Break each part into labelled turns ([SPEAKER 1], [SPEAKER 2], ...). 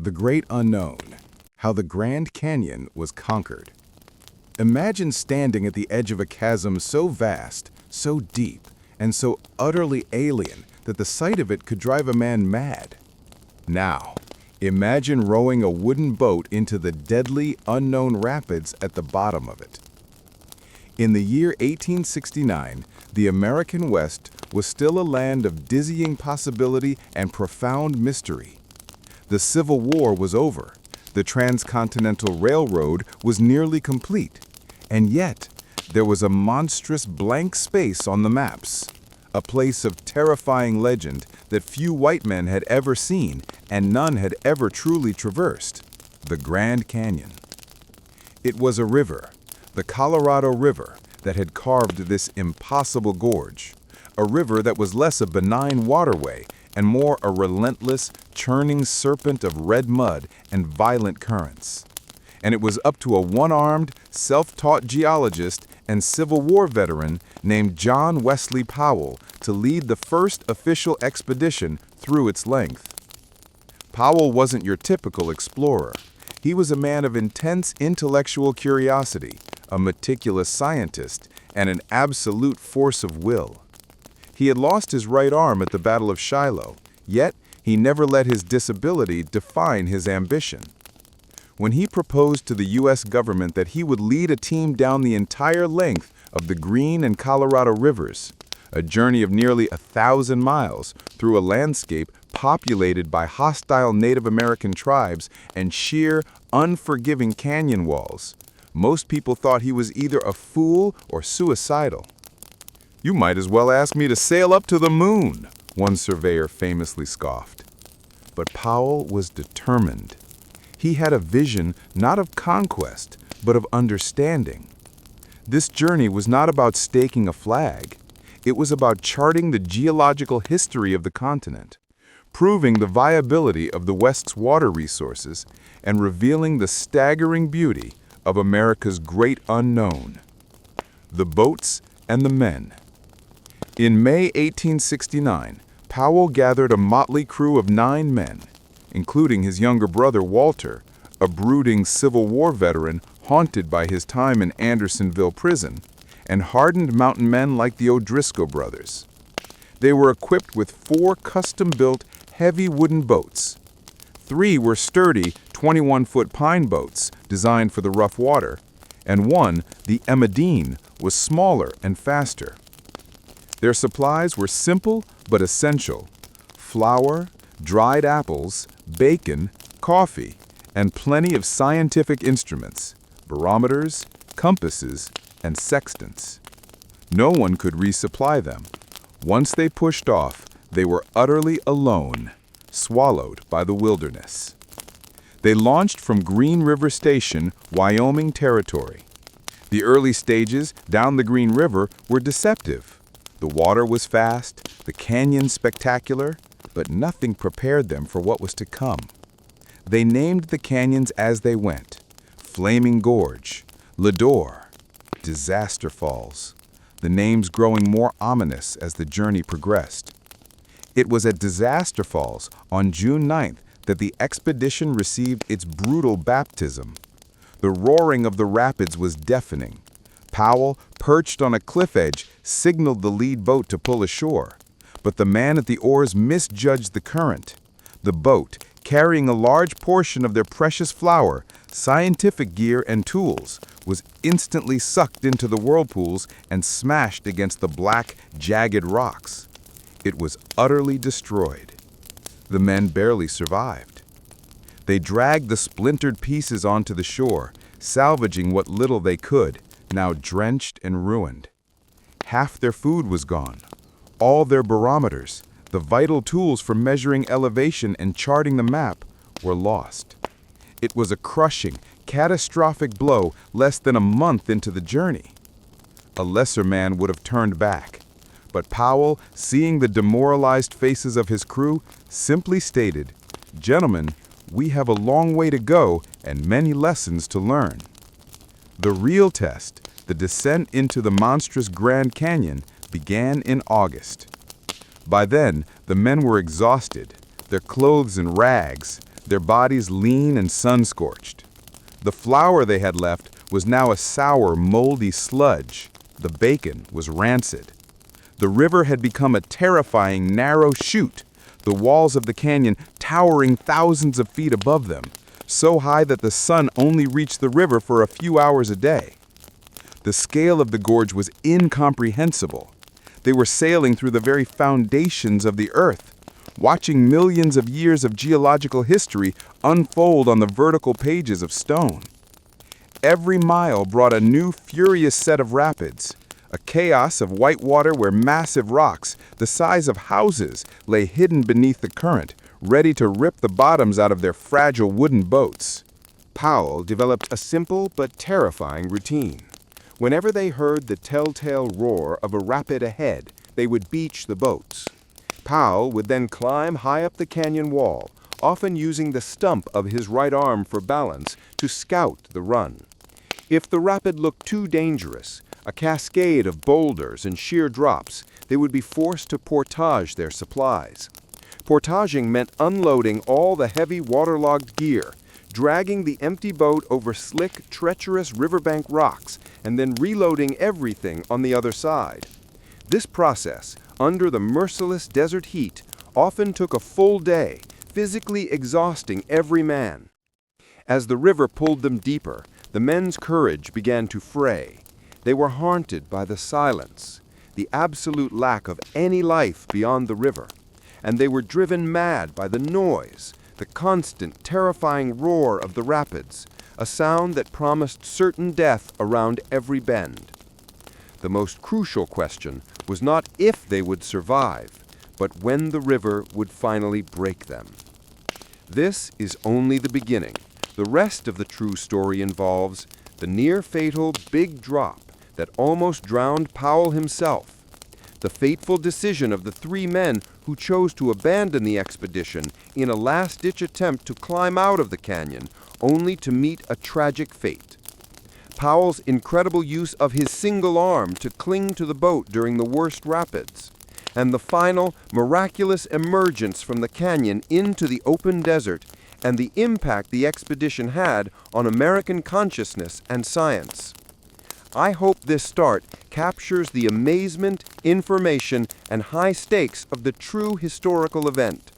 [SPEAKER 1] The Great Unknown, How the Grand Canyon Was Conquered. Imagine standing at the edge of a chasm so vast, so deep, and so utterly alien that the sight of it could drive a man mad. Now, imagine rowing a wooden boat into the deadly, unknown rapids at the bottom of it. In the year 1869, the American West was still a land of dizzying possibility and profound mystery. The Civil War was over. The Transcontinental Railroad was nearly complete. And yet, there was a monstrous blank space on the maps, a place of terrifying legend that few white men had ever seen and none had ever truly traversed: the Grand Canyon. It was a river, the Colorado River, that had carved this impossible gorge, a river that was less a benign waterway and more a relentless, churning serpent of red mud and violent currents. And it was up to a one-armed, self-taught geologist and Civil War veteran named John Wesley Powell to lead the first official expedition through its length. Powell wasn't your typical explorer. He was a man of intense intellectual curiosity, a meticulous scientist, and an absolute force of will. He had lost his right arm at the Battle of Shiloh, yet he never let his disability define his ambition. When he proposed to the U.S. government that he would lead a team down the entire length of the Green and Colorado rivers, a journey of nearly 1,000 miles through a landscape populated by hostile Native American tribes and sheer, unforgiving canyon walls, most people thought he was either a fool or suicidal. "You might as well ask me to sail up to the moon," one surveyor famously scoffed. But Powell was determined. He had a vision not of conquest, but of understanding. This journey was not about staking a flag. It was about charting the geological history of the continent, proving the viability of the West's water resources, and revealing the staggering beauty of America's great unknown: the boats and the men. In May 1869, Powell gathered a motley crew of 9 men, including his younger brother Walter, a brooding Civil War veteran haunted by his time in Andersonville prison, and hardened mountain men like the O'Driscoll brothers. They were equipped with 4 custom-built, heavy wooden boats. 3 were sturdy 21-foot pine boats designed for the rough water, and 1, the Emmeline, was smaller and faster. Their supplies were simple but essential: flour, dried apples, bacon, coffee, and plenty of scientific instruments, barometers, compasses, and sextants. No one could resupply them. Once they pushed off, they were utterly alone, swallowed by the wilderness. They launched from Green River Station, Wyoming Territory. The early stages down the Green River were deceptive. The water was fast, the canyon spectacular, but nothing prepared them for what was to come. They named the canyons as they went: Flaming Gorge, Lador, Disaster Falls, the names growing more ominous as the journey progressed. It was at Disaster Falls on June 9th that the expedition received its brutal baptism. The roaring of the rapids was deafening. Powell, perched on a cliff edge, signaled the lead boat to pull ashore, but the man at the oars misjudged the current. The boat, carrying a large portion of their precious flour, scientific gear, and tools, was instantly sucked into the whirlpools and smashed against the black, jagged rocks. It was utterly destroyed. The men barely survived. They dragged the splintered pieces onto the shore, salvaging what little they could, now drenched and ruined. Half their food was gone. All their barometers, the vital tools for measuring elevation and charting the map, were lost. It was a crushing, catastrophic blow less than a month into the journey. A lesser man would have turned back, but Powell, seeing the demoralized faces of his crew, simply stated, "Gentlemen, we have a long way to go and many lessons to learn." The real test, the descent into the monstrous Grand Canyon, began in August. By then, the men were exhausted, their clothes in rags, their bodies lean and sun-scorched. The flour they had left was now a sour, moldy sludge. The bacon was rancid. The river had become a terrifying, narrow chute, the walls of the canyon towering thousands of feet above them, so high that the sun only reached the river for a few hours a day. The scale of the gorge was incomprehensible. They were sailing through the very foundations of the earth, watching millions of years of geological history unfold on the vertical pages of stone. Every mile brought a new furious set of rapids, a chaos of white water where massive rocks, the size of houses, lay hidden beneath the current, ready to rip the bottoms out of their fragile wooden boats.
[SPEAKER 2] Powell developed a simple but terrifying routine. Whenever they heard the telltale roar of a rapid ahead, they would beach the boats. Powell would then climb high up the canyon wall, often using the stump of his right arm for balance to scout the run. If the rapid looked too dangerous, a cascade of boulders and sheer drops, they would be forced to portage their supplies. Portaging meant unloading all the heavy waterlogged gear, dragging the empty boat over slick, treacherous riverbank rocks, and then reloading everything on the other side. This process, under the merciless desert heat, often took a full day, physically exhausting every man. As the river pulled them deeper, the men's courage began to fray. They were haunted by the silence, the absolute lack of any life beyond the river, and they were driven mad by the noise, the constant, terrifying roar of the rapids, a sound that promised certain death around every bend. The most crucial question was not if they would survive, but when the river would finally break them. This is only the beginning. The rest of the true story involves the near-fatal big drop that almost drowned Powell himself, the fateful decision of the three men who chose to abandon the expedition in a last-ditch attempt to climb out of the canyon, only to meet a tragic fate. Powell's incredible use of his single arm to cling to the boat during the worst rapids, and the final, miraculous emergence from the canyon into the open desert, and the impact the expedition had on American consciousness and science. I hope this start captures the amazement, information, and high stakes of the true historical event.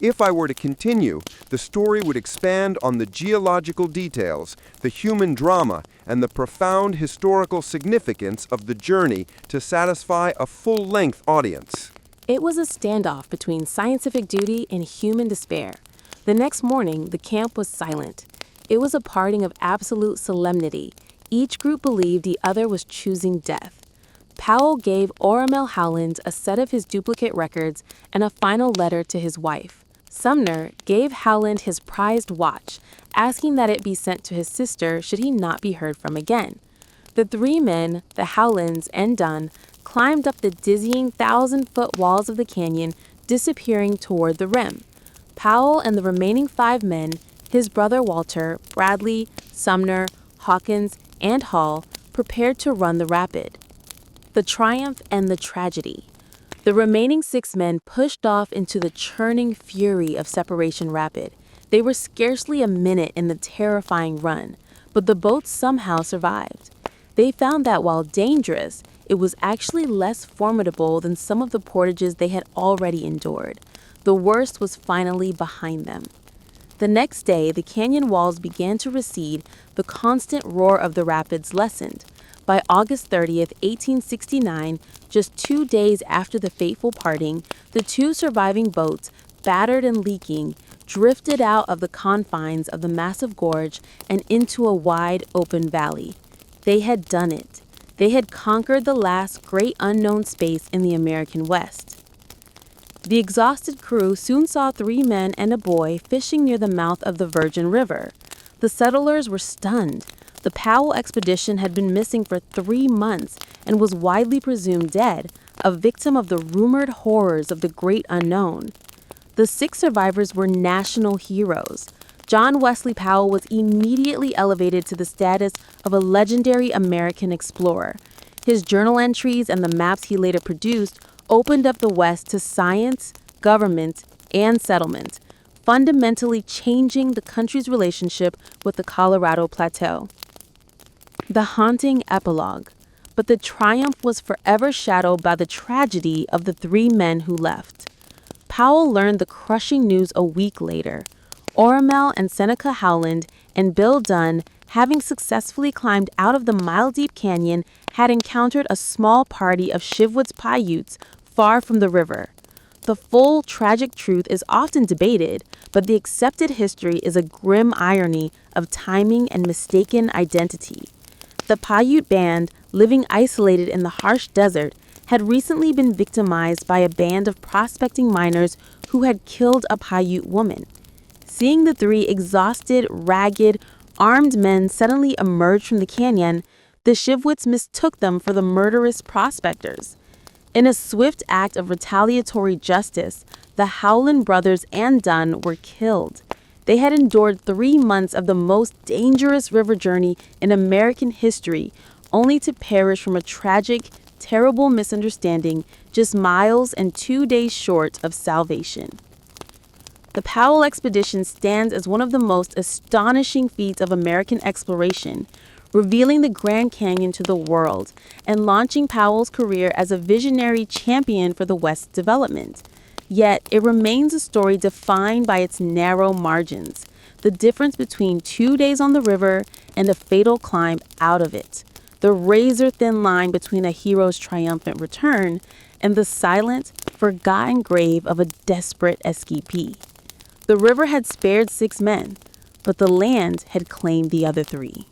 [SPEAKER 2] If I were to continue, the story would expand on the geological details, the human drama, and the profound historical significance of the journey to satisfy a full-length audience.
[SPEAKER 3] It was a standoff between scientific duty and human despair. The next morning, the camp was silent. It was a parting of absolute solemnity. Each group believed the other was choosing death. Powell gave Oromel Howland a set of his duplicate records and a final letter to his wife. Sumner gave Howland his prized watch, asking that it be sent to his sister should he not be heard from again. The three men, the Howlands and Dunn, climbed up the dizzying 1,000-foot walls of the canyon, disappearing toward the rim. Powell and the remaining 5 men, his brother Walter, Bradley, Sumner, Hawkins, and Hall, prepared to run the rapid. The triumph and the tragedy. The remaining 6 men pushed off into the churning fury of Separation Rapid. They were scarcely a minute in the terrifying run, but the boats somehow survived. They found that while dangerous, it was actually less formidable than some of the portages they had already endured. The worst was finally behind them. The next day, the canyon walls began to recede, the constant roar of the rapids lessened. By August 30th, 1869, just 2 days after the fateful parting, the 2 surviving boats, battered and leaking, drifted out of the confines of the massive gorge and into a wide, open valley. They had done it. They had conquered the last great unknown space in the American West. The exhausted crew soon saw 3 men and a boy fishing near the mouth of the Virgin River. The settlers were stunned. The Powell expedition had been missing for 3 months and was widely presumed dead, a victim of the rumored horrors of the great unknown. The 6 survivors were national heroes. John Wesley Powell was immediately elevated to the status of a legendary American explorer. His journal entries and the maps he later produced opened up the West to science, government, and settlement. fundamentally changing the country's relationship with the Colorado Plateau. The haunting epilogue. But the triumph was forever shadowed by the tragedy of the 3 men who left. Powell learned the crushing news a week later. Oramel and Seneca Howland and Bill Dunn, having successfully climbed out of the mile-deep canyon, had encountered a small party of Chivwoods Paiutes far from the river. The full tragic truth is often debated, but the accepted history is a grim irony of timing and mistaken identity. The Paiute band, living isolated in the harsh desert, had recently been victimized by a band of prospecting miners who had killed a Paiute woman. Seeing the 3 exhausted, ragged, armed men suddenly emerge from the canyon, the Chivwoods mistook them for the murderous prospectors. In a swift act of retaliatory justice, the Howland brothers and Dunn were killed. They had endured 3 months of the most dangerous river journey in American history, only to perish from a tragic, terrible misunderstanding just miles and 2 days short of salvation. The Powell expedition stands as one of the most astonishing feats of American exploration, revealing the Grand Canyon to the world and launching Powell's career as a visionary champion for the West's development. Yet, it remains a story defined by its narrow margins, the difference between 2 days on the river and a fatal climb out of it, the razor-thin line between a hero's triumphant return and the silent, forgotten grave of a desperate escapee. The river had spared 6 men, but the land had claimed the other 3.